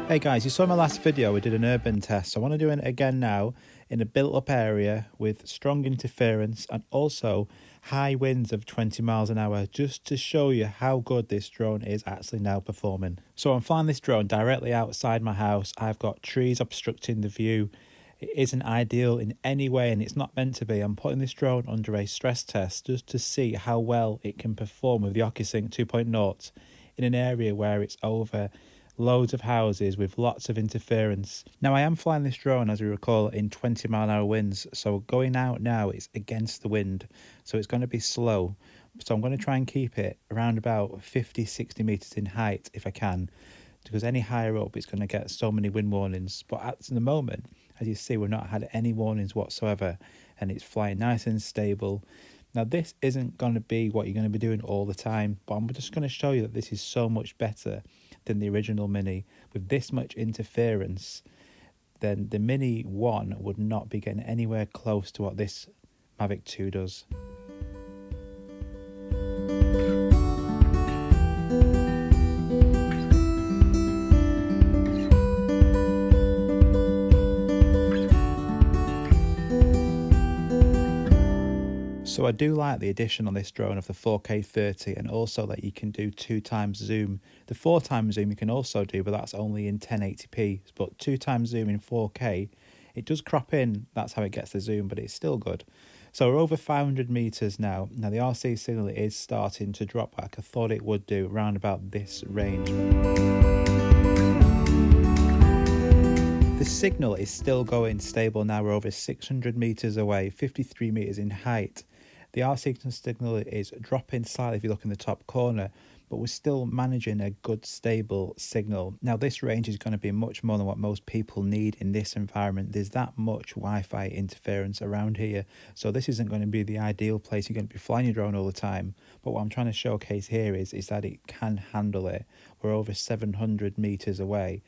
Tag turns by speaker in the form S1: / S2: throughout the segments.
S1: Hey guys, you saw my last video, we did an urban test. So I want to do it again now in a built up area with strong interference and also high winds of 20 miles an hour, just to show you how good this drone is actually now performing. So I'm flying this drone directly outside my house. I've got trees obstructing the view. It isn't ideal in any way and it's not meant to be. I'm putting this drone under a stress test just to see how well it can perform with the OcuSync 2.0 in an area where it's over loads of houses with lots of interference. Now I am flying this drone, as we recall, in 20 mile an hour winds, so going out now it's against the wind, so it's going to be slow. So I'm going to try and keep it around about 50-60 meters in height if I can, because any higher up it's going to get so many wind warnings. But at the moment, as you see, we've not had any warnings whatsoever and it's flying nice and stable. Now this isn't going to be what you're going to be doing all the time, but I'm just going to show you that this is so much better than the original Mini. With this much interference, then the Mini 1 would not be getting anywhere close to what this Mavic 2 does. So I do like the addition on this drone of the 4K 30 and also that you can do 2x zoom. The 4x zoom you can also do, but that's only in 1080p. But 2x zoom in 4K, it does crop in, that's how it gets the zoom, but it's still good. So we're over 500 meters now. Now the RC signal is starting to drop back. I thought it would do around about this range. The signal is still going stable now. We're over 600 meters away, 53 meters in height. The RC signal is dropping slightly if you look in the top corner, but we're still managing a good stable signal. Now this range is going to be much more than what most people need in this environment. There's that much Wi-Fi interference around here, so this isn't going to be the ideal place you're going to be flying your drone all the time. But what I'm trying to showcase here is that it can handle it. We're over 700 meters away,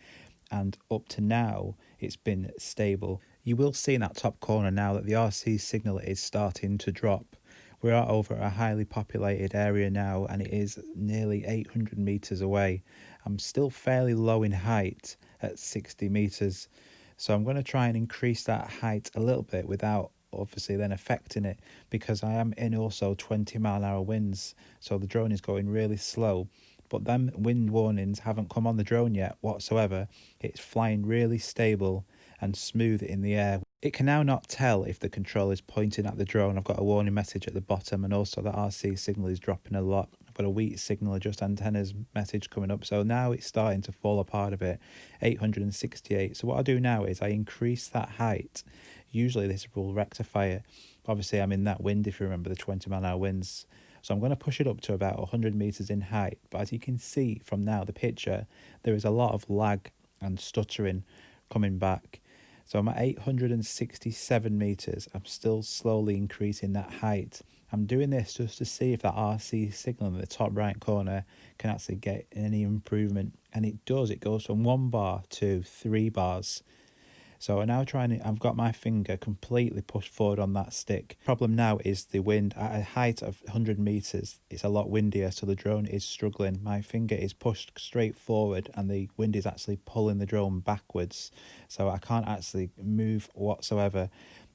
S1: and up to now it's been stable. You will see in that top corner now that the RC signal is starting to drop. We are over a highly populated area now and it is nearly 800 meters away. I'm still fairly low in height at 60 meters, so I'm going to try and increase that height a little bit without obviously then affecting it, because I am in also 20 mile an hour winds, so the drone is going really slow. But them wind warnings haven't come on the drone yet whatsoever. It's flying really stable and smooth in the air. It can now not tell if the controller is pointing at the drone. I've got a warning message at the bottom, and also the RC signal is dropping a lot. I've got a weak signal adjust antennas message coming up, so now it's starting to fall apart a bit. 868. So what I do now is I increase that height. Usually this will rectify it. Obviously I'm in that wind, if you remember the 20 mile an hour winds. So I'm going to push it up to about 100 meters in height. But as you can see from now the picture, there is a lot of lag and stuttering coming back. So I'm at 867 meters. I'm still slowly increasing that height. I'm doing this just to see if that RC signal in the top right corner can actually get any improvement. And it does. It goes from 1 bar to 3 bars. So I'm now I've got my finger completely pushed forward on that stick. Problem now is the wind at a height of 100 meters. It's a lot windier, so the drone is struggling. My finger is pushed straight forward and the wind is actually pulling the drone backwards. So I can't actually move whatsoever.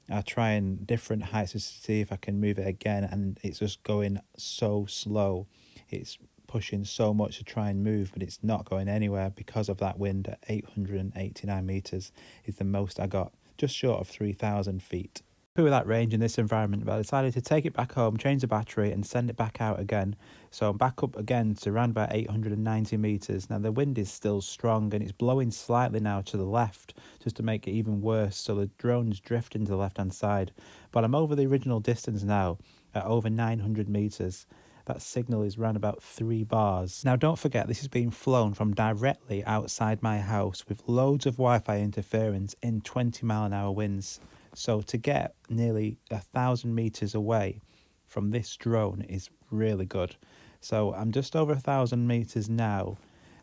S1: I try in different heights to see if I can move it again, and it's just going so slow. It's pushing so much to try and move, but it's not going anywhere because of that wind. At 889 meters is the most I got, just short of 3,000 feet. With that range in this environment, but I decided to take it back home, change the battery and send it back out again. So I'm back up again to around about 890 meters. Now the wind is still strong and it's blowing slightly now to the left just to make it even worse, so the drone's drifting to the left hand side. But I'm over the original distance now at over 900 meters. That signal is around about 3 bars. Now don't forget, this is being flown from directly outside my house with loads of Wi-Fi interference in 20 mile an hour winds. So to get nearly 1,000 meters away from this drone is really good. So I'm just over 1,000 meters now,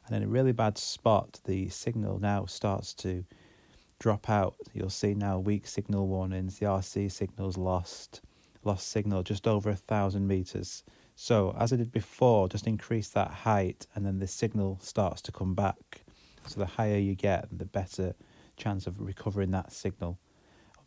S1: and in a really bad spot the signal now starts to drop out. You'll see now weak signal warnings, the RC signal's lost signal just over 1,000 meters. So as I did before, just increase that height and then the signal starts to come back. So the higher you get, the better chance of recovering that signal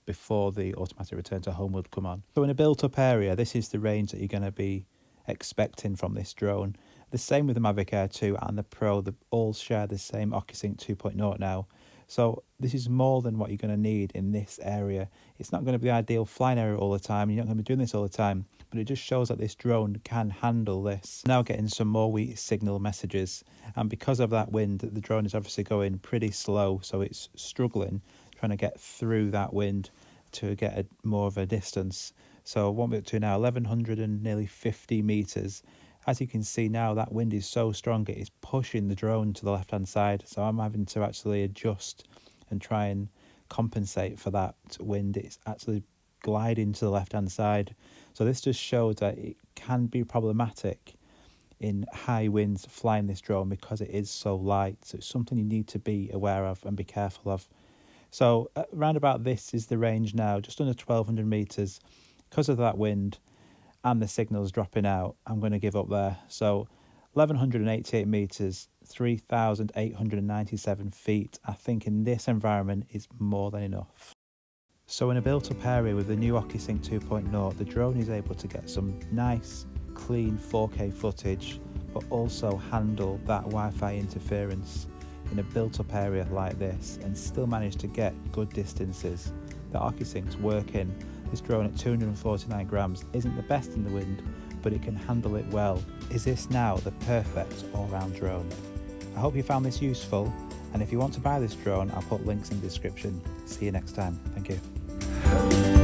S1: before the automatic return to home would come on. So in a built-up area, this is the range that you're going to be expecting from this drone. The same with the Mavic Air 2 and the Pro, they all share the same OcuSync 2.0 now. So this is more than what you're going to need in this area. It's not going to be the ideal flying area all the time. You're not going to be doing this all the time, but it just shows that this drone can handle this. Now getting some more weak signal messages, and because of that wind, the drone is obviously going pretty slow, so it's struggling trying to get through that wind to get more of a distance. So what we're up to now, 1100 and nearly 50 meters. As you can see now, that wind is so strong, it is pushing the drone to the left-hand side. So I'm having to actually adjust and try and compensate for that wind. It's actually gliding to the left-hand side. So this just shows that it can be problematic in high winds flying this drone because it is so light. So it's something you need to be aware of and be careful of. So around about this is the range now, just under 1200 meters. Because of that wind and the signals dropping out, I'm going to give up there. So 1188 meters, 3,897 feet. I think in this environment is more than enough. So in a built-up area with the new OcuSync 2.0, the drone is able to get some nice, clean 4K footage, but also handle that Wi-Fi interference in a built-up area like this and still manage to get good distances. The OcuSync's working. This drone at 249 grams isn't the best in the wind, but it can handle it well. Is this now the perfect all-round drone? I hope you found this useful, and if you want to buy this drone, I'll put links in the description. See you next time. Thank you.